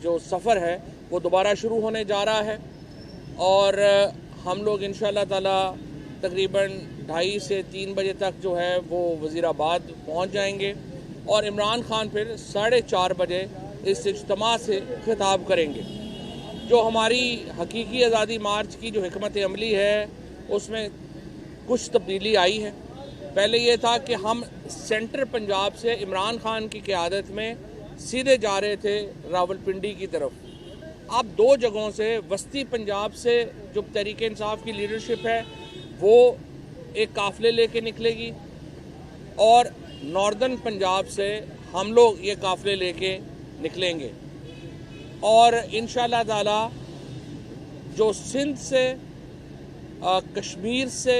जो सफ़र है वो दोबारा शुरू होने जा रहा है और हम लोग इंशाअल्लाह ताला तकरीबन 2:30 से 3 बजे तक जो है वो वज़ीराबाद पहुंच जाएंगे और इमरान खान फिर 4:30 बजे इस इज्तिमा से खिताब करेंगे। जो हमारी हकीकी आज़ादी मार्च की जो हिकमत अमली है उसमें कुछ तब्दीली आई है। पहले ये था कि हम सेंटर पंजाब से इमरान खान की क़यादत में सीधे जा रहे थे रावलपिंडी की तरफ। अब 2 जगहों से वस्ती पंजाब से जो तहरीक इंसाफ की लीडरशिप है वो एक काफ़िले लेके निकलेगी और नॉर्दर्न पंजाब से हम लोग ये काफ़िले लेके निकलेंगे और इंशाअल्लाह ताला जो सिंध से, कश्मीर से,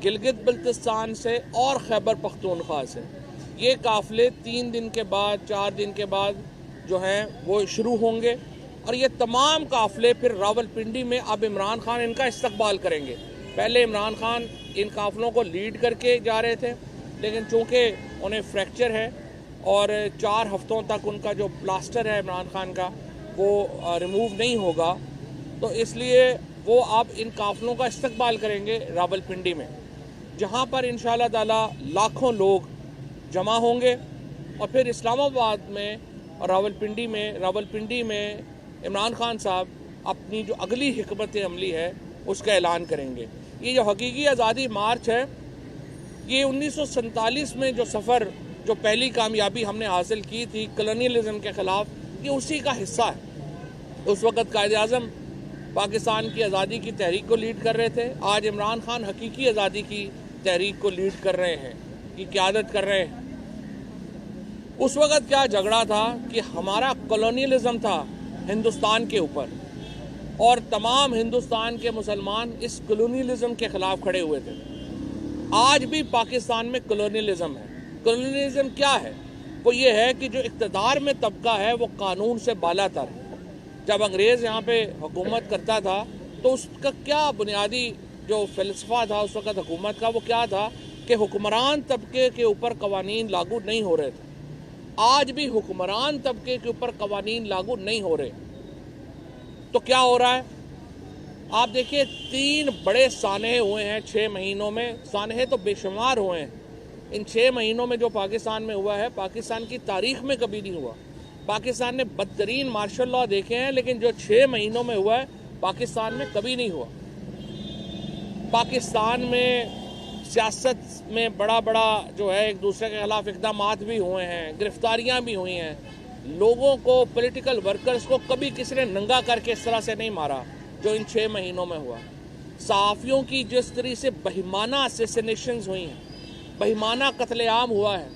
गिलगित बल्तिस्तान से और खैबर पख्तूनख्वा से ये काफ़िले 3 दिन के बाद 4 दिन के बाद जो हैं वो शुरू होंगे और ये तमाम काफ़िले फिर रावलपिंडी में अब इमरान खान इनका इस्तकबाल करेंगे। पहले इमरान खान इन काफ़िलों को लीड करके जा रहे थे, लेकिन चूँकि उन्हें फ्रैक्चर है और 4 हफ्तों तक उनका जो प्लास्टर है इमरान खान का वो रिमूव नहीं होगा, तो इसलिए वो अब इन काफ़िलों का इस्तकबाल करेंगे रावलपिंडी में, जहाँ पर इंशाअल्लाह ताला लाखों लोग जमा होंगे और फिर इस्लामाबाद में और रावलपिंडी में इमरान खान साहब अपनी जो अगली हिकमत अमली है उसका ऐलान करेंगे। ये जो हकीकी आज़ादी मार्च है ये 1947 में जो सफ़र, जो पहली कामयाबी हमने हासिल की थी कॉलोनियलिज्म के ख़िलाफ़, ये उसी का हिस्सा है। उस वक़्त कायद-ए-आज़म पाकिस्तान की आज़ादी की तहरीक को लीड कर रहे थे। आज इमरान खान हकीकी आज़ादी की तहरीक को लीड कर रहे हैं, की क़यादत कर रहे हैं। उस वक़्त क्या झगड़ा था कि हमारा कॉलोनियलिज्म था हिंदुस्तान के ऊपर और तमाम हिंदुस्तान के मुसलमान इस कॉलोनियलिज्म के ख़िलाफ़ खड़े हुए थे। आज भी पाकिस्तान में कॉलोनियलिज्म है। कॉलोनियलिज्म क्या है? वो ये है कि जो इक़्तिदार में तबका है वो कानून से बालातर है। जब अंग्रेज़ यहाँ पे हुकूमत करता था तो उसका क्या बुनियादी जो फ़लसफ़ा था उस वक़्त हुकूमत का, वो क्या था कि हुक्मरान तबके के ऊपर कवानीन लागू नहीं हो रहे थे। आज भी हुक्मरान तबके के ऊपर कवानीन लागू नहीं हो रहे। तो क्या हो रहा है आप देखिए, 3 बड़े सानहे हुए हैं 6 महीनों में। सानहे तो बेशुमार हुए हैं इन 6 महीनों में। जो पाकिस्तान में हुआ है पाकिस्तान की तारीख में कभी नहीं हुआ। पाकिस्तान ने बदतरीन मार्शल लॉ देखे हैं, लेकिन जो 6 महीनों में हुआ है पाकिस्तान में कभी नहीं हुआ। पाकिस्तान में सियासत में बड़ा जो है एक दूसरे के खिलाफ इक़दामात भी हुए हैं, गिरफ्तारियां भी हुई हैं। लोगों को, पॉलिटिकल वर्कर्स को कभी किसी ने नंगा करके इस तरह से नहीं मारा जो इन 6 महीनों में हुआ। सहाफ़ियों की जिस तरह से बहिमाना असैसिनेशंस हुई हैं, बहिमाना कत्लेआम हुआ है,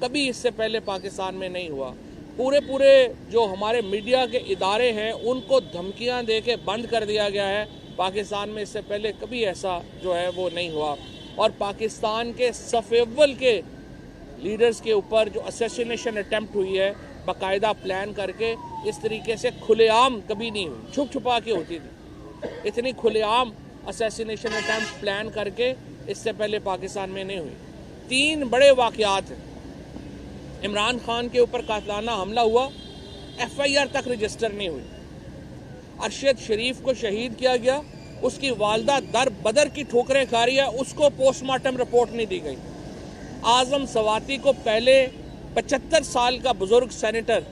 कभी इससे पहले पाकिस्तान में नहीं हुआ। पूरे जो हमारे मीडिया के इदारे हैं उनको धमकियां दे के बंद कर दिया गया है। पाकिस्तान में इससे पहले कभी ऐसा जो है वो नहीं हुआ। और पाकिस्तान के सफ़-ए-अव्वल के लीडर्स के ऊपर जो असैसिनेशन अटैम्प्ट हुई है बाकायदा प्लान करके, इस तरीके से खुलेआम कभी नहीं हुई, छुप छुपा के होती थी। इतनी खुलेआम असैसिनेशन अटैम्प्ट प्लान करके इससे पहले पाकिस्तान में नहीं हुई। 3 बड़े वाक़यात हैं। इमरान खान के ऊपर कातलाना हमला हुआ, FIR तक रजिस्टर नहीं हुई। अरशद शरीफ को शहीद किया गया, उसकी वालदा दर बदर की ठोकरें खा रही है, उसको पोस्टमार्टम रिपोर्ट नहीं दी गई। आज़म सवाती को पहले 75 साल का बुजुर्ग सेनेटर,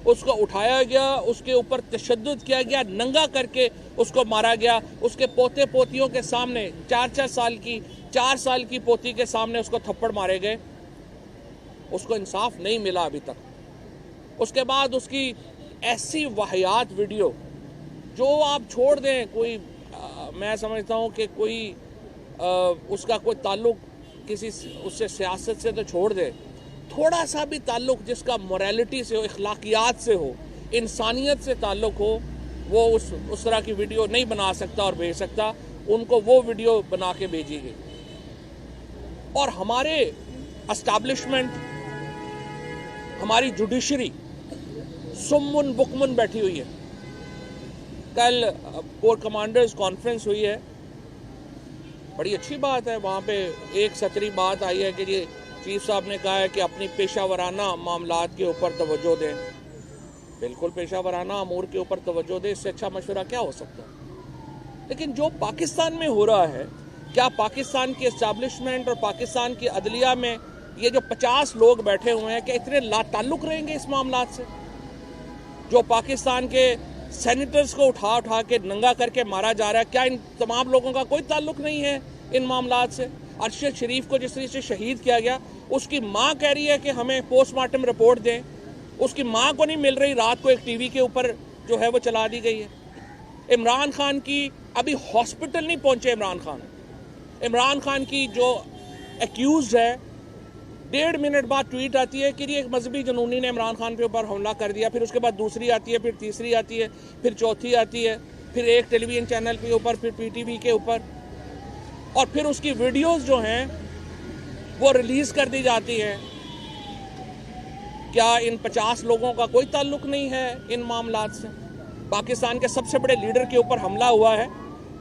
उसको उठाया गया, उसके ऊपर तशद्दुद किया गया, नंगा करके उसको मारा गया। उसके पोते पोतियों के सामने 4 साल की पोती के सामने उसको थप्पड़ मारे गए। उसको इंसाफ नहीं मिला अभी तक। उसके बाद उसकी ऐसी वाहियात वीडियो जो आप छोड़ दें, कोई मैं समझता हूँ कि कोई उसका कोई ताल्लुक किसी उससे सियासत से तो छोड़ दे, थोड़ा सा भी ताल्लुक जिसका मोरालिटी से हो, अखलाकियात से हो, इंसानियत से ताल्लुक हो, वो उस तरह की वीडियो नहीं बना सकता और भेज सकता। उनको वो वीडियो बना के भेजी गई। और हमारे एस्टैब्लिशमेंट, हमारी जुडिशरी सुम्मुन बुकमुन बैठी हुई है। कल कोर कमांडर्स कॉन्फ्रेंस हुई है, बड़ी अच्छी बात है। वहाँ पे एक सतरी बात आई है कि ये चीफ साहब ने कहा है कि अपनी पेशा वराना मामलात के ऊपर तवज्जो दें। बिल्कुल पेशा वराना अमूर के ऊपर तवज्जो दे, इससे अच्छा मशवरा क्या हो सकता है। लेकिन जो पाकिस्तान में हो रहा है, क्या पाकिस्तान की एस्टैब्लिशमेंट और पाकिस्तान की अदलिया में ये जो 50 लोग बैठे हुए हैं, क्या इतने लाताल्लुक रहेंगे इस मामला से? जो पाकिस्तान के सेनेटर्स को उठा उठा के नंगा करके मारा जा रहा है, क्या इन तमाम लोगों का कोई ताल्लुक नहीं है इन मामला से? अरशद शरीफ को जिस तरीके से शहीद किया गया, उसकी माँ कह रही है कि हमें पोस्टमार्टम रिपोर्ट दें, उसकी माँ को नहीं मिल रही, रात को एक टीवी के ऊपर जो है वो चला दी गई है। इमरान खान की अभी हॉस्पिटल नहीं पहुंचे इमरान खान की जो एक्यूज है, 1.5 मिनट बाद ट्वीट आती है कि एक मजहबी जनूनी ने इमरान खान के ऊपर हमला कर दिया, फिर उसके बाद दूसरी आती है, फिर तीसरी आती है, फिर चौथी आती है, फिर एक टेलीविजन चैनल के ऊपर, फिर पीटीवी के ऊपर, और फिर उसकी वीडियोस जो हैं वो रिलीज कर दी जाती हैं। क्या इन 50 लोगों का कोई ताल्लुक नहीं है इन मामलात से? पाकिस्तान के सबसे बड़े लीडर के ऊपर हमला हुआ है,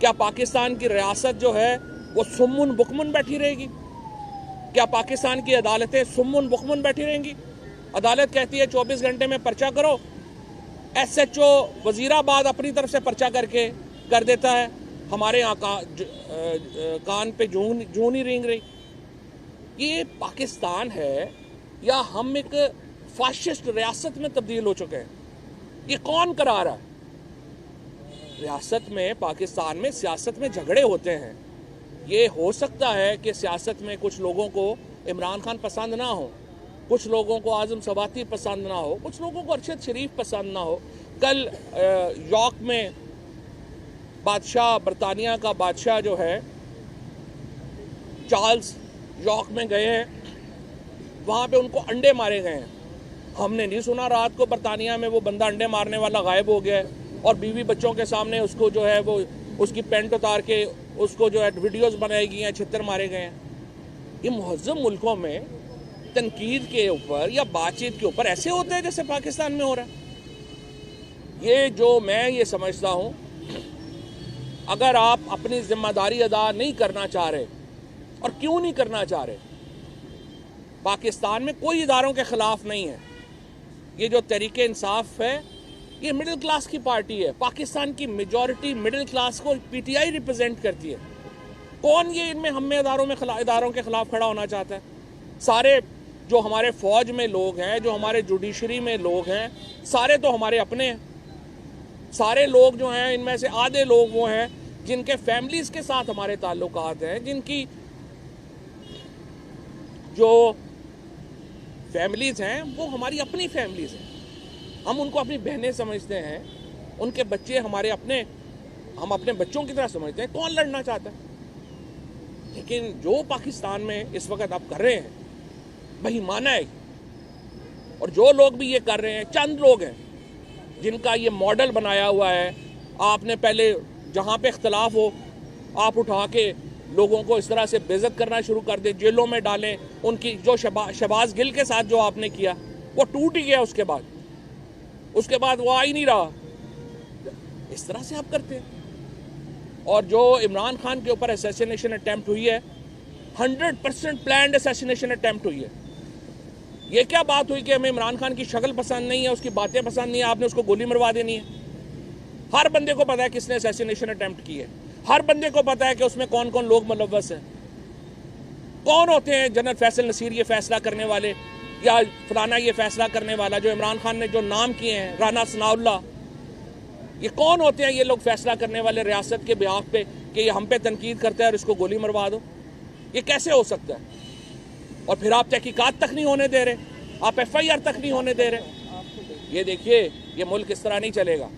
क्या पाकिस्तान की रियासत जो है वो सुम्मुन बुकमुन बैठी रहेगी? क्या पाकिस्तान की अदालतें सुम्मुन बुकमुन बैठी रहेंगी? अदालत कहती है 24 घंटे में पर्चा करो, SHO वजीराबाद अपनी तरफ से पर्चा करके कर देता है, हमारे यहाँ कान पे जूं नहीं रेंग रही। ये पाकिस्तान है या हम एक फाशिस्ट रियासत में तब्दील हो चुके हैं? ये कौन करा रहा है? रियासत में, पाकिस्तान में सियासत में झगड़े होते हैं। ये हो सकता है कि सियासत में कुछ लोगों को इमरान खान पसंद ना हो, कुछ लोगों को आजम सवाती पसंद ना हो, कुछ लोगों को अरशद शरीफ पसंद ना हो। कल यॉर्क में बादशाह, बरतानिया का बादशाह जो है चार्ल्स, यॉर्क में गए हैं, वहाँ पे उनको अंडे मारे गए हैं। हमने नहीं सुना रात को बरतानिया में वो बंदा अंडे मारने वाला गायब हो गया है और बीवी बच्चों के सामने उसको जो है वो उसकी पैंट उतार के उसको जो है वीडियोस बनाई गई हैं, छितर मारे गए हैं। ये मुहज़्ज़म मुल्कों में तनकीद के ऊपर या बातचीत के ऊपर ऐसे होते हैं जैसे पाकिस्तान में हो रहा है। ये जो मैं ये समझता हूँ, अगर आप अपनी जिम्मेदारी अदा नहीं करना चाह रहे, और क्यों नहीं करना चाह रहे, पाकिस्तान में कोई इदारों के खिलाफ नहीं है। ये जो तहरीके इंसाफ है, ये मिडिल क्लास की पार्टी है। पाकिस्तान की मेजॉरिटी मिडिल क्लास को PTI रिप्रेजेंट करती है। कौन ये इनमें हम इदारों के खिलाफ खड़ा होना चाहता है? सारे जो हमारे फौज में लोग हैं, जो हमारे जुडिशरी में लोग हैं, सारे तो हमारे अपने हैं। सारे लोग जो हैं, इनमें से आधे लोग वो हैं जिनके फैमिलीज के साथ हमारे ताल्लुकात हैं, जिनकी जो फैमिलीज हैं वो हमारी अपनी फैमिलीज हैं। हम उनको अपनी बहनें समझते हैं, उनके बच्चे हमारे अपने, हम अपने बच्चों की तरह समझते हैं। कौन लड़ना चाहता है? लेकिन जो पाकिस्तान में इस वक्त आप कर रहे हैं, बेईमाना है। और जो लोग भी ये कर रहे हैं, चंद लोग हैं जिनका ये मॉडल बनाया हुआ है। आपने पहले जहाँ पे इख्तलाफ हो, आप उठा के लोगों को इस तरह से बेइज्जत करना शुरू कर दे, जेलों में डालें। उनकी जो शहबाज गिल के साथ जो आपने किया, वो टूट ही गया। उसके बाद वो आ ही नहीं रहा। इस तरह से आप करते हैं। और जो इमरान खान के ऊपर असैसिनेशन अटेम्प्ट हुई है, 100% प्लान्ड असैसिनेशन अटेम्प्ट हुई है। ये क्या बात हुई कि हमें इमरान खान की शक्ल पसंद नहीं है, उसकी बातें पसंद नहीं है, आपने उसको गोली मरवा देनी है? हर बंदे को पता है किसने असैसिनेशन अटेम्प्ट की है। हर बंदे को पता है कि उसमें कौन कौन लोग मुलव्वस हैं। कौन होते हैं जनरल फैसल नसीर ये फैसला करने वाले, या फलाना ये फैसला करने वाला? जो इमरान खान ने जो नाम किए हैं, राना सनाउल्लाह, ये कौन होते हैं ये लोग फैसला करने वाले रियासत के बिहाफ पे कि ये हम पे तनकीद करता है और इसको गोली मरवा दो? ये कैसे हो सकता है? और फिर आप तहकीकात तक नहीं होने दे रहे, आप FIR तक नहीं होने दे रहे। ये देखिए, ये मुल्क इस तरह नहीं चलेगा।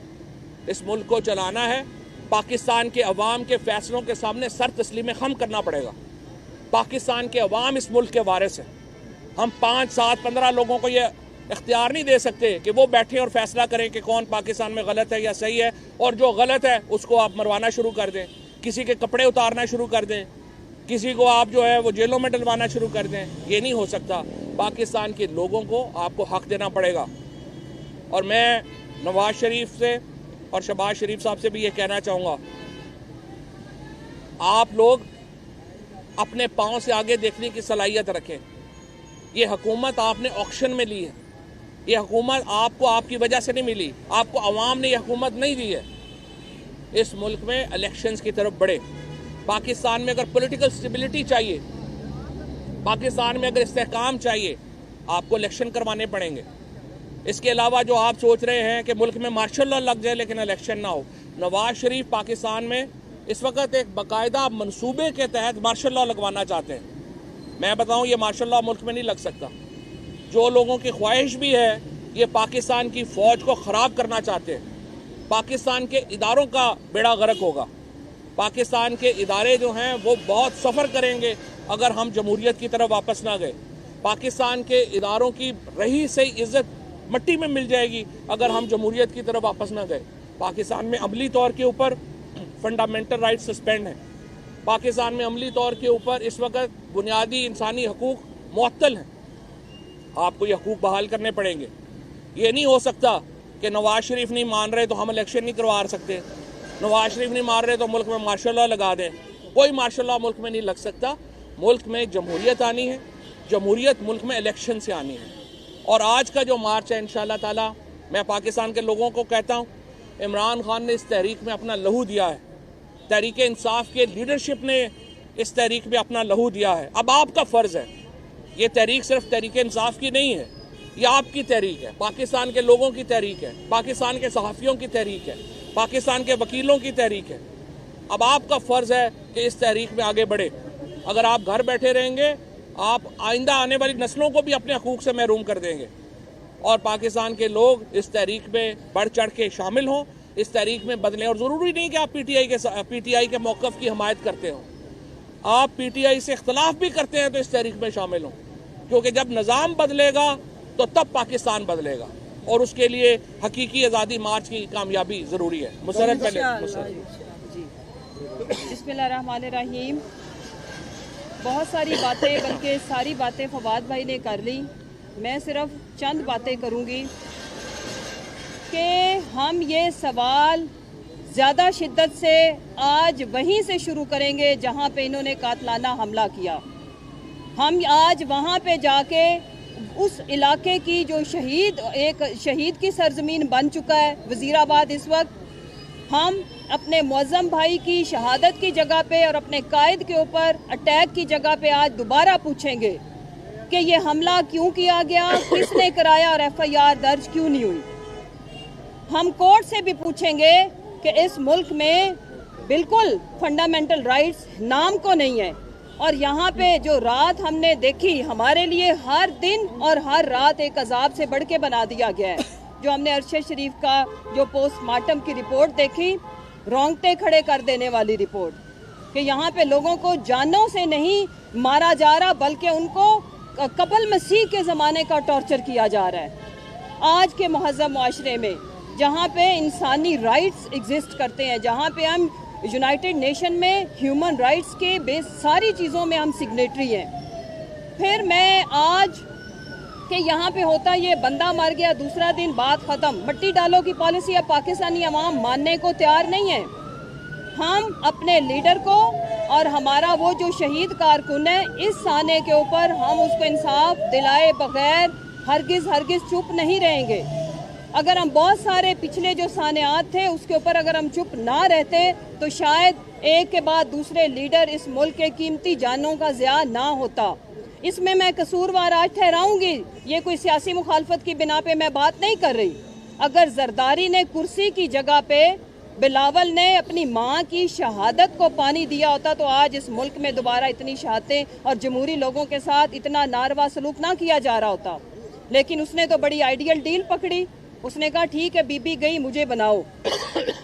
इस मुल्क को चलाना है, पाकिस्तान के अवाम के फैसलों के सामने सर तस्लीम खम करना पड़ेगा। पाकिस्तान के अवाम इस मुल्क के वारिस हैं। हम 5, 7, 15 लोगों को ये इख्तियार नहीं दे सकते कि वो बैठे और फैसला करें कि कौन पाकिस्तान में गलत है या सही है, और जो गलत है उसको आप मरवाना शुरू कर दें, किसी के कपड़े उतारना शुरू कर दें, किसी को आप जो है वो जेलों में डलवाना शुरू कर दें। ये नहीं हो सकता। पाकिस्तान के लोगों को आपको हक देना पड़ेगा। और मैं नवाज शरीफ से और शहबाज शरीफ साहब से भी ये कहना चाहूँगा, आप लोग अपने पाँव से आगे देखने की सलाहियत रखें। ये हुकूमत आपने ऑक्शन में ली है। ये हुकूमत आपको आपकी वजह से नहीं मिली, आपको अवाम ने ये हुकूमत नहीं दी है। इस मुल्क में इलेक्शंस की तरफ बढ़े। पाकिस्तान में अगर पॉलिटिकल स्टेबिलिटी चाहिए, पाकिस्तान में अगर इस्तेहकाम चाहिए, आपको इलेक्शन करवाने पड़ेंगे। इसके अलावा जो आप सोच रहे हैं कि मुल्क में मार्शल लॉ लग जाए लेकिन इलेक्शन ना हो, नवाज शरीफ पाकिस्तान में इस वक्त एक बाकायदा मंसूबे के तहत मार्शल लॉ लगवाना चाहते हैं। मैं बताऊं, ये मार्शल लॉ मुल्क में नहीं लग सकता। जो लोगों की ख्वाहिश भी है, ये पाकिस्तान की फौज को ख़राब करना चाहते हैं। पाकिस्तान के इदारों का बेड़ा गर्क होगा। पाकिस्तान के इदारे जो हैं वो बहुत सफ़र करेंगे अगर हम जमहूरियत की तरफ वापस ना गए। पाकिस्तान के इदारों की रही सही इज्जत मट्टी में मिल जाएगी अगर हम जमहूरियत की तरफ वापस ना गए। पाकिस्तान में अमली तौर के ऊपर फंडामेंटल राइट सस्पेंड हैं। पाकिस्तान में अमली तौर के ऊपर इस वक्त बुनियादी इंसानी हकूक़ मुअत्तल हैं। आपको ये हकूक़ बहाल करने पड़ेंगे। ये नहीं हो सकता कि नवाज शरीफ नहीं मान रहे तो हम इलेक्शन नहीं करवा सकते, नवाज शरीफ नहीं मान रहे तो मुल्क में मार्शल लॉ लगा दें। कोई मार्शल लॉ मुल्क में नहीं लग सकता। मुल्क में जमहूरियत आनी है, जमहूरियत मुल्क में इलेक्शन से आनी है। और आज का जो मार्च है, इंशाअल्लाह ताला मैं पाकिस्तान के लोगों को कहता हूँ, इमरान खान ने इस तहरीक में अपना लहू दिया है। तहरीक इंसाफ के लीडरशिप ने इस तहरीक में अपना लहू दिया है। अब आपका फ़र्ज़ है, ये तहरीक सिर्फ तहरीक इंसाफ की नहीं है, ये आपकी तहरीक है, पाकिस्तान के लोगों की तहरीक है, पाकिस्तान के सहाफ़ियों की तहरीक है, पाकिस्तान के वकीलों की तहरीक है। अब आपका फ़र्ज़ है कि इस तहरीक में आगे बढ़े। अगर आप घर बैठे रहेंगे, आप आइंदा आने वाली नस्लों को भी अपने हकूक़ से महरूम कर देंगे। और पाकिस्तान के लोग इस तहरीक में बढ़ चढ़ के शामिल हों, इस तहरीक में बदलें। और ज़रूरी नहीं कि आप पीटीआई के मौक़िफ़ की हमायत करते हो, आप पीटीआई से इख्तलाफ भी करते हैं तो इस तहरीक में शामिल हों, क्योंकि जब निज़ाम बदलेगा तो तब पाकिस्तान बदलेगा और उसके लिए हकीकी आज़ादी मार्च की कामयाबी ज़रूरी है। मुशर्रफ पहले बिस्मिल्लाहिर्रहमानिर्रहीम। बहुत सारी बातें, बल्कि सारी बातें फवाद भाई ने कर ली। मैं सिर्फ चंद बातें करूंगी कि हम ये सवाल ज़्यादा शिद्दत से आज वहीं से शुरू करेंगे जहां पे इन्होंने कातलाना हमला किया। हम आज वहां पे जाके उस इलाके की जो एक शहीद की सरजमीन बन चुका है वज़ीराबाद, इस वक्त हम अपने मुअज़्ज़म भाई की शहादत की जगह पे और अपने कायद के ऊपर अटैक की जगह पे आज दोबारा पूछेंगे कि ये हमला क्यों किया गया, किसने कराया और एफआईआर दर्ज क्यों नहीं हुई। हम कोर्ट से भी पूछेंगे कि इस मुल्क में बिल्कुल फंडामेंटल राइट्स नाम को नहीं है। और यहाँ पे जो रात हमने देखी, हमारे लिए हर दिन और हर रात एक अजाब से बढ़ के बना दिया गया है। जो हमने अरशद शरीफ का जो पोस्टमार्टम की रिपोर्ट देखी, रोंगटे खड़े कर देने वाली रिपोर्ट, कि यहाँ पे लोगों को जानों से नहीं मारा जा रहा बल्कि उनको कबल मसीह के ज़माने का टॉर्चर किया जा रहा है। आज के मुहज़्ज़म मुआशरे में जहाँ पे इंसानी राइट्स एग्जिस्ट करते हैं, जहाँ पे हम यूनाइटेड नेशन में ह्यूमन राइट्स के बेस सारी चीज़ों में हम सिग्नेटरी हैं। फिर मैं आज कि यहाँ पे होता ये बंदा मर गया, दूसरा दिन बात ख़त्म, मट्टी डालो की पॉलिसी अब पाकिस्तानी अवाम मानने को तैयार नहीं है। हम अपने लीडर को और हमारा वो जो शहीद कारकुन है, इस साने के ऊपर हम उसको इंसाफ दिलाए बगैर हरगिज़ चुप नहीं रहेंगे। अगर हम बहुत सारे पिछले जो सानेआत थे उसके ऊपर अगर हम चुप ना रहते तो शायद एक के बाद दूसरे लीडर इस मुल्क के कीमती जानों का ज़िया ना होता। इसमें मैं कसूरवार आज ठहराऊंगी, ये कोई सियासी मुखालफत की बिना पे मैं बात नहीं कर रही। अगर जरदारी ने कुर्सी की जगह पे बिलावल ने अपनी माँ की शहादत को पानी दिया होता तो आज इस मुल्क में दोबारा इतनी शहादतें और जमहूरी लोगों के साथ इतना नारवा सलूक ना किया जा रहा होता। लेकिन उसने तो बड़ी आइडियल डील पकड़ी, उसने कहा ठीक है बीबी गई मुझे बनाओ।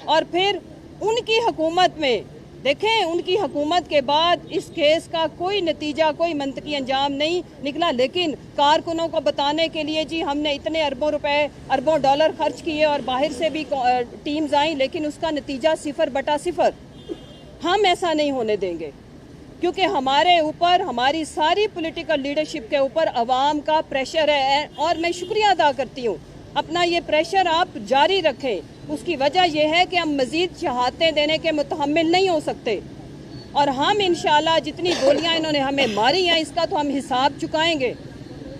और फिर उनकी हुकूमत में देखें, उनकी हुकूमत के बाद इस केस का कोई नतीजा, कोई मंतकी अंजाम नहीं निकला। लेकिन कारकुनों को बताने के लिए जी हमने इतने अरबों रुपए, अरबों डॉलर खर्च किए और बाहर से भी टीम्स आई, लेकिन उसका नतीजा 0/0। हम ऐसा नहीं होने देंगे, क्योंकि हमारे ऊपर, हमारी सारी पॉलिटिकल लीडरशिप के ऊपर अवाम का प्रेशर है। और मैं शुक्रिया अदा करती हूँ, अपना ये प्रेशर आप जारी रखें। उसकी वजह यह है कि हम मज़ीद शहादतें देने के मुतहम्मिल नहीं हो सकते। और हम इंशाल्लाह जितनी गोलियां इन्होंने हमें मारी हैं इसका तो हम हिसाब चुकाएंगे।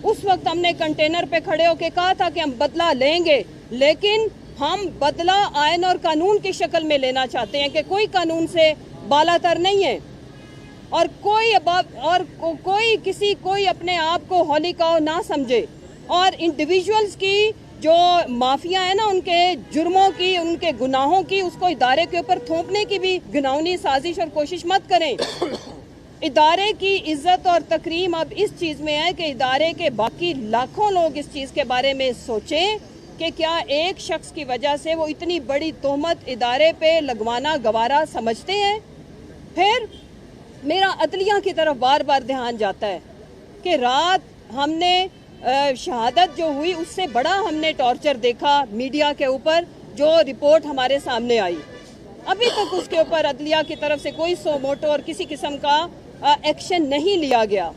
उस वक्त हमने कंटेनर पे खड़े होकर कहा था कि हम बदला लेंगे, लेकिन हम बदला आयन और कानून की शक्ल में लेना चाहते हैं कि कोई कानून से बालातर नहीं है और कोई अपने आप को होली काऊ ना समझे और इंडिविजुअल्स की जो माफिया है ना, उनके जुर्मों की, उनके गुनाहों की, उसको इदारे के ऊपर थोपने की भी घिनौनी साजिश और कोशिश मत करें। इदारे की इज्जत और तकरीम अब इस चीज़ में है कि इदारे के बाकी लाखों लोग इस चीज़ के बारे में सोचें कि क्या एक शख्स की वजह से वो इतनी बड़ी तोहमत इदारे पे लगवाना गवारा समझते हैं। फिर मेरा अदलिया की तरफ बार बार ध्यान जाता है कि रात हमने शहादत जो हुई उससे बड़ा हमने टॉर्चर देखा मीडिया के ऊपर, जो रिपोर्ट हमारे सामने आई। अभी तक उसके ऊपर अदलिया की तरफ से कोई सो मोटो और किसी किस्म का एक्शन नहीं लिया गया।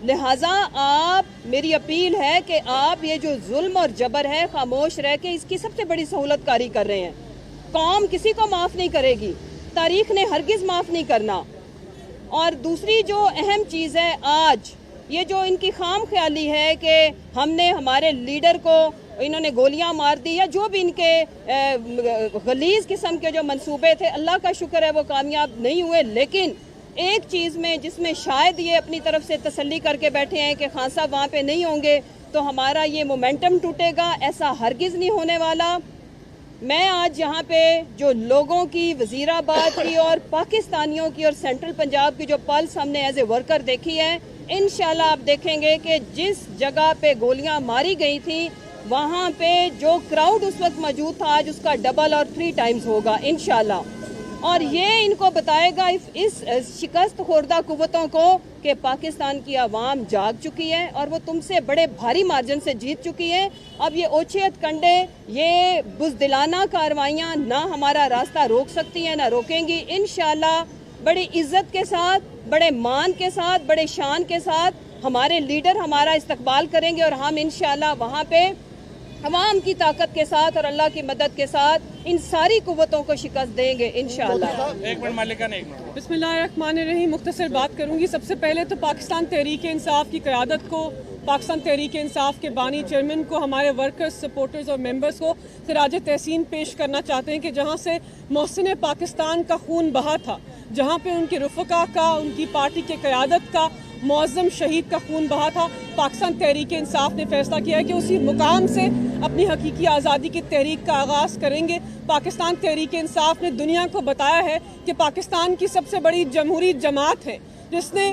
लिहाजा मेरी अपील है कि आप ये जो जुल्म और जबर है खामोश रह के इसकी सबसे बड़ी सहूलतकारी कर रहे हैं। कौम किसी को माफ़ नहीं करेगी, तारीख ने हरगिज़ माफ़ नहीं करना। और दूसरी जो अहम चीज़ है, आज ये जो इनकी खाम ख्याली है कि हमने हमारे लीडर को इन्होंने गोलियां मार दी या जो भी इनके गलीज किस्म के जो मंसूबे थे, अल्लाह का शुक्र है वो कामयाब नहीं हुए। लेकिन एक चीज़ में जिसमें शायद ये अपनी तरफ से तसल्ली करके बैठे हैं कि खान साहब वहाँ पे नहीं होंगे तो हमारा ये मोमेंटम टूटेगा, ऐसा हरगिज़ नहीं होने वाला। मैं आज यहाँ पे जो लोगों की, वजीराबाद की और पाकिस्तानियों की और सेंट्रल पंजाब की जो पल्स हमने एज ए वर्कर देखी है, इंशाल्लाह आप देखेंगे कि जिस जगह पे गोलियां मारी गई थी वहाँ पे जो क्राउड उस वक्त मौजूद था आज उसका डबल और 3 टाइम्स होगा इंशाल्लाह। और ये इनको बताएगा इस शिकस्त खुर्दा कुव्वतों को कि पाकिस्तान की आवाम जाग चुकी है और वो तुमसे बड़े भारी मार्जिन से जीत चुकी है। अब ये ओछियत कंडे, ये बुज़दिलाना कार्रवाइयाँ ना हमारा रास्ता रोक सकती हैं ना रोकेंगी। इंशाल्लाह बड़ी इज्जत के साथ, बड़े मान के साथ, बड़े शान के साथ हमारे लीडर हमारा इस्तकबाल करेंगे और हम इंशाल्लाह वहाँ पे अवाम की ताकत के साथ और अल्लाह की मदद के साथ इन सारी कुव्वतों को शिकस्त देंगे इंशाल्लाह। एक मिनट मालिका ने, एक मिनट। बिस्मिल्लाहिर्रहमानिर्रहीम। मुख्तसर बात करूंगी। सबसे पहले तो पाकिस्तान तहरीक इंसाफ की क़यादत को, पाकिस्तान तहरीक इंसाफ के बानी चेयरमैन को, हमारे वर्कर्स, सपोर्टर्स और मेंबर्स को खिराज तहसीन पेश करना चाहते हैं कि जहां से मोहसिन पाकिस्तान का खून बहा था, जहां पे उनके रुफ़का का, उनकी पार्टी के क़यादत का, मुअज़्ज़म शहीद का खून बहा था, पाकिस्तान तहरीक इंसाफ ने फैसला किया है कि उसी मुकाम से अपनी हकीकी आज़ादी की तहरीक का आगाज़ करेंगे। पाकिस्तान तहरीक इंसाफ ने दुनिया को बताया है कि पाकिस्तान की सबसे बड़ी जमहूरी जमात है, जिसने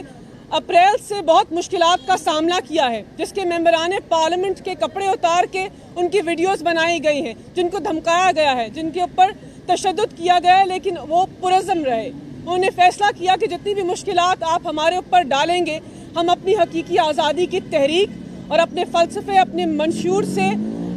अप्रैल से बहुत मुश्किलात का सामना किया है, जिसके मेंबरान पार्लियामेंट के कपड़े उतार के उनकी वीडियोस बनाई गई हैं, जिनको धमकाया गया है, जिनके ऊपर तशद्दुद किया गया है, लेकिन वो पुरज़म रहे। उन्होंने फैसला किया कि जितनी भी मुश्किलात आप हमारे ऊपर डालेंगे, हम अपनी हकीकी आज़ादी की तहरीक और अपने फ़लसफ़े, अपने मंशूर से,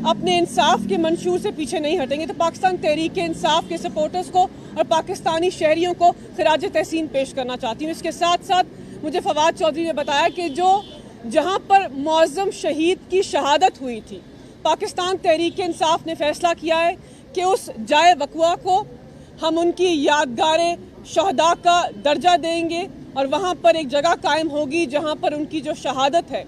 अपने इंसाफ के मंशूर से पीछे नहीं हटेंगे। तो पाकिस्तान तहरीक इंसाफ के सपोर्टर्स को और पाकिस्तानी शहरियों को खिराज तहसीन पेश करना चाहती हूँ। इसके साथ साथ मुझे फवाद चौधरी ने बताया कि जहाँ पर मुअज़्ज़म शहीद की शहादत हुई थी, पाकिस्तान तहरीक इंसाफ ने फैसला किया है कि उस जाए वक़वा को हम उनकी यादगार शहदा का दर्जा देंगे और वहाँ पर एक जगह कायम होगी जहाँ पर उनकी जो शहादत है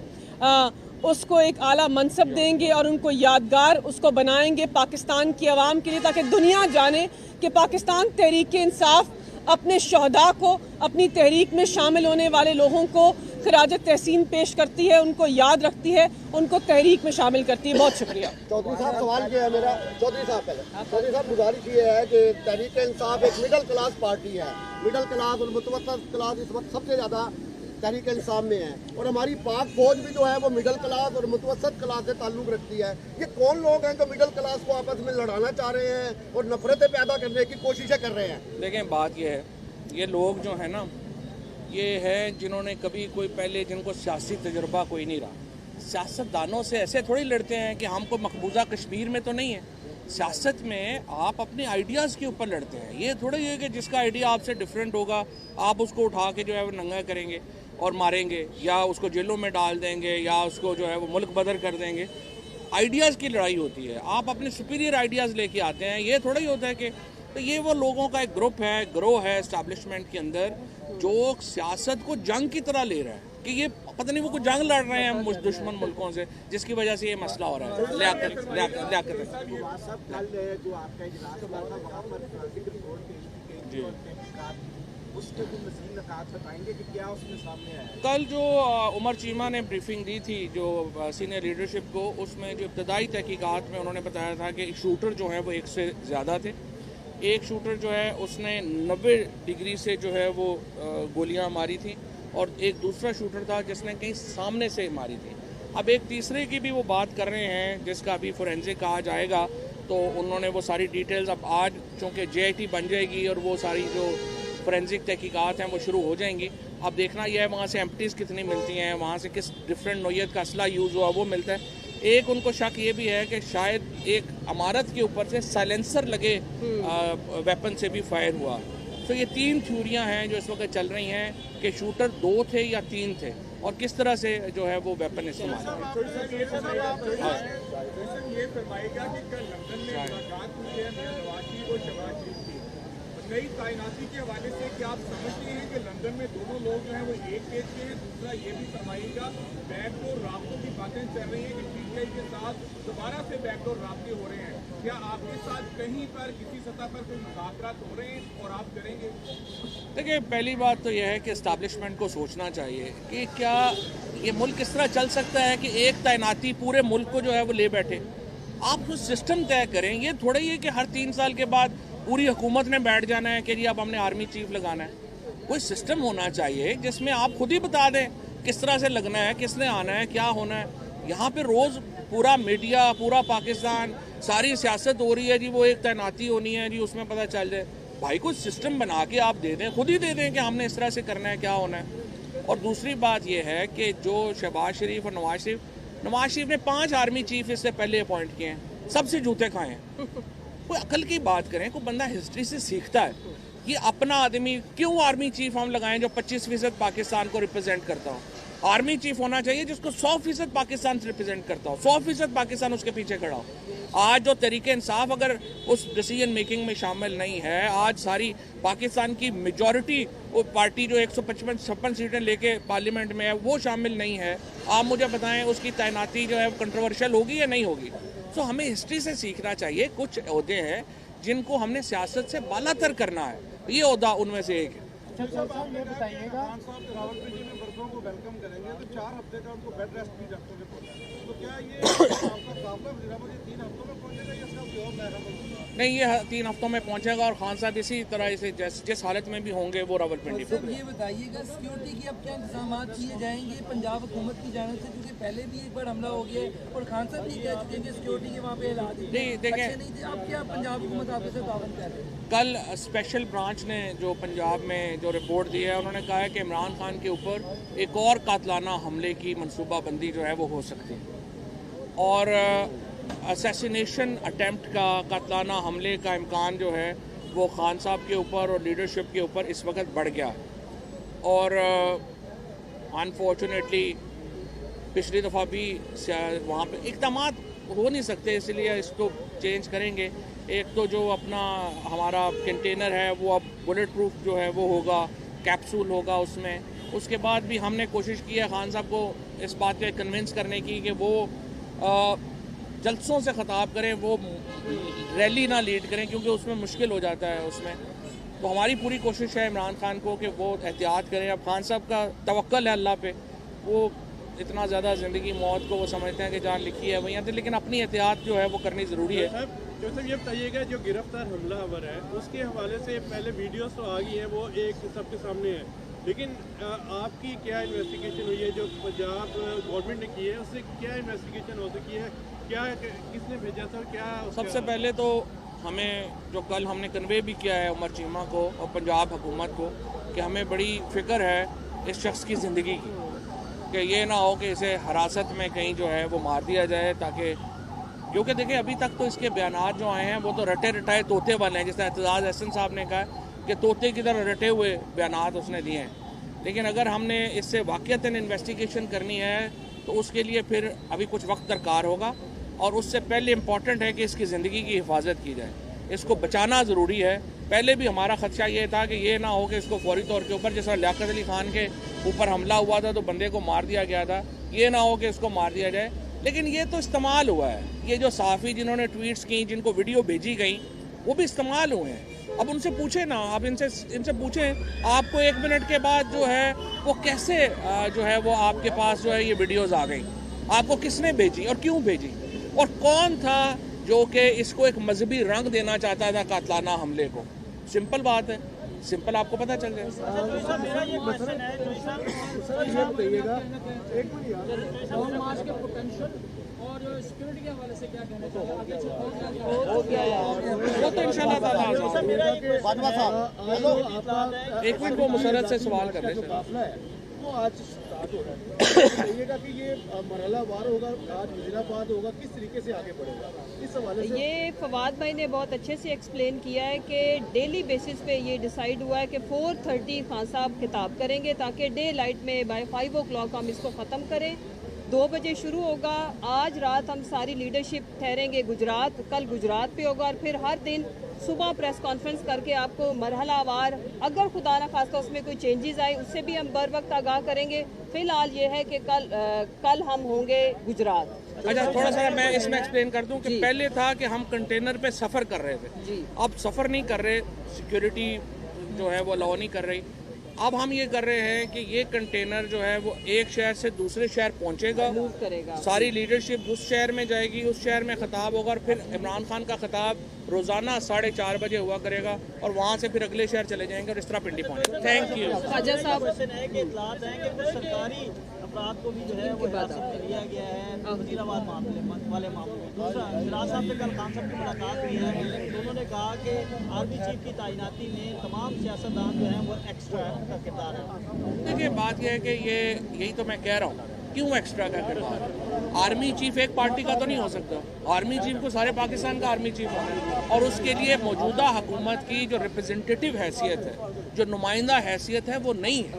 उसको एक आला मनसब देंगे और उनको यादगार उसको बनाएंगे पाकिस्तान की आवाम के लिए, ताकि दुनिया जाने कि पाकिस्तान तहरीक इंसाफ अपने शहदा को, अपनी तहरीक में शामिल होने वाले लोगों को खिराज तहसीन पेश करती है, उनको याद रखती है, उनको तहरीक में शामिल करती है। बहुत शुक्रिया। चौधरी साहब, सवाल किया है मेरा। चौधरी साहब गुजारिश ये है कि तहरीक इंसाफ एक मिडिल क्लास पार्टी है, मिडिल क्लास और मुतवस्सित क्लास इस वक्त सबसे ज़्यादा तहरीक इंसाफ में है, और हमारी पाक फौज भी जो है वो मिडिल क्लास और मुतवस्सित क्लास से ताल्लुक़ रखती है। ये कौन लोग हैं जो मिडिल क्लास को आपस में लड़ाना चाह रहे हैं और नफरतें पैदा करने की कोशिशें कर रहे हैं? देखें, बात ये है, ये लोग जो है ना, ये है जिन्होंने कभी कोई पहले, जिनको सियासी तजुर्बा कोई नहीं रहा। सियासतदानों से ऐसे थोड़ी लड़ते हैं कि हमको मकबूजा कश्मीर में तो नहीं है। सियासत में आप अपने आइडियाज़ के ऊपर लड़ते हैं। ये थोड़ी है कि जिसका आइडिया आपसे डिफरेंट होगा आप उसको उठा के जो है वो नंगा करेंगे और मारेंगे, या उसको जेलों में डाल देंगे, या उसको जो है वो मुल्क बदर कर देंगे। आइडियाज़ की लड़ाई होती है। आप अपने सुपीरियर आइडियाज़ लेके आते हैं। ये थोड़ा ही होता है कि तो ये वो लोगों का एक ग्रुप है, ग्रोह है इस्टेब्लिशमेंट के अंदर, जो सियासत को जंग की तरह ले रहा है। कि ये पता नहीं वो कुछ जंग लड़ रहे हैं दुश्मन मुल्कों से, जिसकी वजह से ये मसला हो रहा है। लियाकत जी। कल जो उमर चीमा ने ब्रीफिंग दी थी जो सीनियर लीडरशिप को, उसमें जो इब्तदाई तहकीकात में उन्होंने बताया था कि शूटर जो है वो एक से ज़्यादा थे। एक शूटर जो है उसने 90 डिग्री से जो है वो गोलियां मारी थी, और एक दूसरा शूटर था जिसने कहीं सामने से मारी थी। अब एक तीसरे की भी वो बात कर रहे हैं जिसका अभी फोरेंसिक आज आएगा, तो उन्होंने वो सारी डिटेल्स अब आज चूँकि JIT बन जाएगी और वो सारी जो फोरेंसिक तहकीकात हैं वो शुरू हो जाएंगी। अब देखना यह है वहाँ से एम्प्टीज़ कितनी मिलती हैं, वहाँ से किस डिफरेंट नौयत का असला यूज़ हुआ वो मिलता है। एक उनको शक ये भी है कि शायद एक इमारत के ऊपर से साइलेंसर लगे वेपन से भी फायर हुआ। तो ये 3 थ्योरियां हैं जो इस वक्त चल रही हैं कि शूटर 2 थे या 3 थे और किस तरह से जो है वो वेपन इस्तेमाल नई तैनाती के हवाले से क्या आप समझते हैं कि लंदन में दोनों लोग जो हैं वो एक पेज के हैं? दूसरा ये भी फरमाइएगा, बैकडोर राब्तों की बातें चल रही हैं कि PTI के साथ दोबारा से बैकडोर राब्ते हो रहे हैं। क्या आपके साथ कहीं पर किसी सतह पर कोई मुज़ाकरात हो रहे हैं और आप करेंगे? देखिए, पहली बात तो यह है कि इस्टेब्लिशमेंट को सोचना चाहिए कि क्या ये मुल्क इस तरह चल सकता है कि एक तैनाती पूरे मुल्क को जो है वो ले बैठे। आप कुछ सिस्टम तय करें। ये थोड़ा ही है कि हर 3 साल के बाद पूरी हुकूमत ने बैठ जाना है कि जी अब हमने आर्मी चीफ लगाना है। कोई सिस्टम होना चाहिए जिसमें आप खुद ही बता दें किस तरह से लगना है, किसने आना है, क्या होना है। यहाँ पे रोज़ पूरा मीडिया, पूरा पाकिस्तान, सारी सियासत हो रही है जी वो एक तैनाती होनी है जी, उसमें पता चल जाए। भाई कुछ सिस्टम बना के आप दे दें, खुद ही दे दें कि हमने इस तरह से करना है, क्या होना है। और दूसरी बात यह है कि जो शहबाज शरीफ और नवाज शरीफ ने 5 आर्मी चीफ इससे पहले अपॉइंट किए हैं, सबसे जूते खाए हैं। कोई अकल की बात करें, कोई बंदा हिस्ट्री से सीखता है कि अपना आदमी क्यों आर्मी चीफ हम लगाएं जो 25% पाकिस्तान को रिप्रेजेंट करता हो। आर्मी चीफ होना चाहिए जिसको 100% पाकिस्तान से रिप्रेजेंट करता हो, 100% पाकिस्तान उसके पीछे खड़ा हो। आज जो तरीके इंसाफ अगर उस डिसीजन मेकिंग में शामिल नहीं है, आज सारी पाकिस्तान की मेजॉरिटी वो पार्टी जो 155-56 सीटें लेके पार्लियामेंट में है वो शामिल नहीं है, आप मुझे बताएं उसकी तैनाती जो है कंट्रोवर्शियल होगी या नहीं होगी। तो हमें हिस्ट्री से सीखना चाहिए। कुछ ओहदे हैं जिनको हमने सियासत से बालातर करना है, ये ओहदा उनमें से एक है। ये बताइएगा, रावलपिंडी में वर्करों को वेलकम करेंगे तो 4 हफ्ते का उनको बेड रेस्ट भी डॉक्टर ने बोला, तो क्या ये आपका काफिला वज़ीराबाद 3 हफ्तों में पहुंचेगा या इसका कोई और नया रकम? नहीं, ये 3 हफ्तों में पहुंचेगा और खान साहब इसी तरह से जिस हालत में भी होंगे वो रावलपिंडी सर ये बताइएगा सिक्योरिटी की अब क्या इंतजाम किए जाएंगे पंजाब हुकूमत की जानिब से, क्योंकि पहले भी एक बार हमला हो गया है और खान साहब भी कह चुके हैं कि सिक्योरिटी के वहाँ पे हालात नहीं देखें, नहीं थे। अब क्या पंजाब हुकूमत आपके साथ ताउन कर रही है? कल स्पेशल ब्रांच ने जो पंजाब में जो रिपोर्ट दी है उन्होंने कहा है कि इमरान खान के ऊपर एक और कातलाना हमले की मनसूबाबंदी जो है वो हो सकती है, और असैसिनेशन अटेम्प्ट का, कातलाना हमले का इम्कान जो है वो खान साहब के ऊपर और लीडरशिप के ऊपर इस वक्त बढ़ गया। और अनफॉर्चुनेटली पिछली दफ़ा भी वहाँ पे इक़दाम हो नहीं सकते, इसलिए इसको चेंज करेंगे। एक तो जो अपना हमारा कंटेनर है वो अब बुलेट प्रूफ जो है वो होगा, कैप्सूल होगा उसमें। उसके बाद भी हमने कोशिश की है खान साहब को इस बात पे कन्विंस करने की कि वो जलसों से ख़ताब करें, वो रैली ना लीड करें क्योंकि उसमें मुश्किल हो जाता है उसमें। तो हमारी पूरी कोशिश है इमरान खान को कि वो एहतियात करें। अब खान साहब का तवक्कल है अल्लाह पे, वो इतना ज़्यादा ज़िंदगी मौत को वो समझते हैं कि जान लिखी है वहीं आते, लेकिन अपनी एहतियात जो है वो करनी ज़रूरी है। जैसे ये बताइएगा जो गिरफ्तार हमलावर है उसके हवाले से पहले वीडियोस तो आ गई हैं, वो एक सबके सामने है, लेकिन आपकी क्या इन्वेस्टिगेशन हुई है जो पंजाब गवर्नमेंट ने की है, उससे क्या इन्वेस्टिगेशन हो सकी है, क्या किसने भेजा था, क्या? सबसे पहले तो हमें जो कल हमने कन्वे भी किया है उमर चीमा को और पंजाब हुकूमत को कि हमें बड़ी फ़िक्र है इस शख्स की ज़िंदगी की, कि ये ना हो कि इसे हिरासत में कहीं जो है वो मार दिया जाए, ताकि क्योंकि देखिए अभी तक तो इसके बयानात जो आए हैं वो तो रटे रटाए तोते वाले हैं। जैसे एतजाज़ हसन साहब ने कहा कि तोते की तरह रटे हुए बयानात उसने दिए हैं, लेकिन अगर हमने इससे वाक़ईतन इन्वेस्टिगेशन करनी है तो उसके लिए फिर अभी कुछ वक्त दरकार होगा, और उससे पहले इम्पॉर्टेंट है कि इसकी ज़िंदगी की हिफाजत की जाए। इसको बचाना ज़रूरी है। पहले भी हमारा खदशा ये था कि ये ना हो कि इसको फौरी तौर के ऊपर, जैसा लियाकत अली खान के ऊपर हमला हुआ था तो बंदे को मार दिया गया था, ये ना हो कि इसको मार दिया जाए। लेकिन ये तो इस्तेमाल हुआ है। ये जो सहाफ़ी जिन्होंने ट्वीट्स की, जिनको वीडियो भेजी गई, वो भी इस्तेमाल हुए हैं। अब उनसे पूछे ना, आप इनसे पूछें आपको 1 मिनट के बाद जो है वो कैसे जो है वो आपके पास जो है ये वीडियोज़ आ गई, आपको किसने भेजी और क्यों भेजी, और कौन था जो कि इसको एक मजहबी रंग देना चाहता था कातलाना हमले को। सिंपल बात है, सिंपल आपको पता चल जाए। वो तो इंशाल्लाह ताला एक मिनट वो मुसरत से सवाल कर रहे थे। वो आज स्टार्ट हो रहा है, कहिएगा कि ये मरहलावार होगा, आज वज़ीराबाद होगा, किस तरीके से आगे बढ़ेगा इस हवाले से? ये फवाद भाई ने बहुत अच्छे से एक्सप्लेन किया है कि डेली बेसिस पे ये डिसाइड हुआ है कि 4:30 खान साहब खिताब करेंगे ताकि डे लाइट में बाय 5 o'clock हम इसको ख़त्म करें। 2 बजे शुरू होगा। आज रात हम सारी लीडरशिप ठहरेंगे गुजरात, कल गुजरात पे होगा, और फिर हर दिन सुबह प्रेस कॉन्फ्रेंस करके आपको मरहलावार, अगर खुदा ना खास्ता उसमें कोई चेंजेस आए उससे भी हम बर वक्त आगाह करेंगे। फिलहाल ये है कि कल हम होंगे गुजरात। अच्छा, थोड़ा सा मैं इसमें एक्सप्लेन कर दूं कि पहले था कि हम कंटेनर पे सफ़र कर रहे थे जी। अब सफ़र नहीं कर रहे, सिक्योरिटी जो है वो अलाउ नहीं कर रही। अब हम ये कर रहे हैं कि ये कंटेनर जो है वो एक शहर से दूसरे शहर पहुंचेगा, मूव करेगा, सारी लीडरशिप उस शहर में जाएगी, उस शहर में खिताब होगा, और फिर इमरान खान का खिताब रोज़ाना 4:30 बजे हुआ करेगा, और वहाँ से फिर अगले शहर चले जाएंगे और इस तरह पिंडी पहुँचेगा। Thank you. ख्वाजा साहब सरकारी अपराध को भी जो है वो हिरासत में लिया गया है वज़ीराबाद वाले मामले में। दूसरा, फिराज साहब ने कल खान साहब की मुलाकात की है, दोनों ने कहा कि आर्मी चीफ की तैनाती में तमाम सियासतदान जो हैं वो एक्स्ट्रा का किरदार है। देखिए, बात यह है कि यही तो मैं कह रहा हूँ, क्यों एक्स्ट्रा का किरदार है। आर्मी चीफ एक पार्टी का तो नहीं हो सकता, आर्मी चीफ को सारे पाकिस्तान का आर्मी चीफ होना है, और उसके लिए मौजूदा हुकूमत की जो रिप्रेजेंटेटिव हैसियत है, जो नुमाइंदा हैसियत है, वो नहीं है।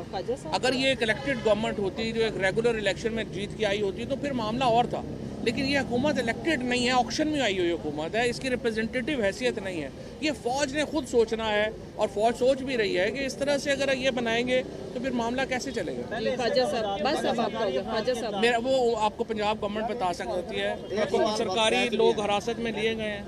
अगर ये एक इलेक्टेड गवर्नमेंट होती, जो एक रेगुलर इलेक्शन में जीत के आई होती, तो फिर मामला और था। लेकिन ये हुकूमत इलेक्टेड नहीं है, ऑक्शन में आई हुई हुकूमत है, इसकी रिप्रेजेंटेटिव हैसियत नहीं है। ये फ़ौज ने खुद सोचना है, और फ़ौज सोच भी रही है कि इस तरह से अगर ये बनाएंगे तो फिर मामला कैसे चलेगा। ख्वाजा साहब, बस अब आपका होगा ख्वाजा साहब। मेरा वो आपको पंजाब गवर्नमेंट बता सकती है, कुछ सरकारी लोग हिरासत में लिए गए हैं,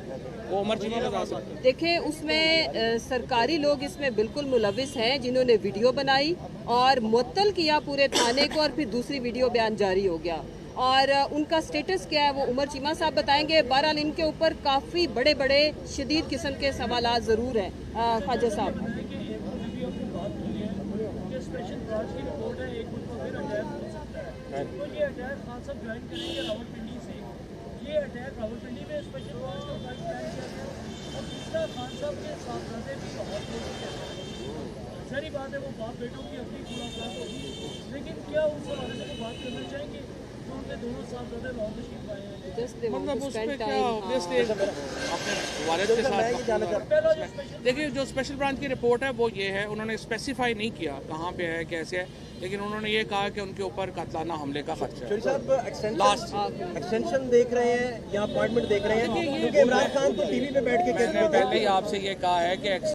वो उमर चीमा बता सकते हैं। देखिए, उसमें सरकारी लोग इसमें बिल्कुल मुलविस हैं, जिन्होंने वीडियो बनाई और मुअत्तल किया पूरे थाने को, और फिर दूसरी वीडियो बयान जारी हो गया, और उनका स्टेटस क्या है वो उमर चीमा साहब बताएंगे। बहरहाल इनके ऊपर काफ़ी बड़े बड़े शदीद किस्म के सवालात ज़रूर हैं। ख्वाजा साहब, ये अटैक रावलपिंडी में स्पेशल ब्रांच का फाइल प्लान किया गया, और तीसरा खान साहब के साहबजादे भी बहुत लोग, सारी बात है वो बाप बेटों की अपनी मुलाकात होगी, लेकिन क्या उस हवाले से बात करना चाहेंगे जो उनके दोनों साहबजादे लाहौर तशरीफ आए हैं? मतलब उस पर क्या ऑब्वियसली अपने वालिद के साथ देखिए, जो स्पेशल ब्रांच की रिपोर्ट है वो ये है, उन्होंने स्पेसिफाई नहीं किया कहाँ पे है, कैसे है, लेकिन उन्होंने ये कहा कि उनके ऊपर कातलाना हमले का खर्चा है। लास्ट एक्सटेंशन देख रहे हैं या अपॉइंटमेंट देख रहे हैं, क्योंकि इमरान खान तो टीवी पे बैठ के मैंने पहले ही आपसे ये कहा है कि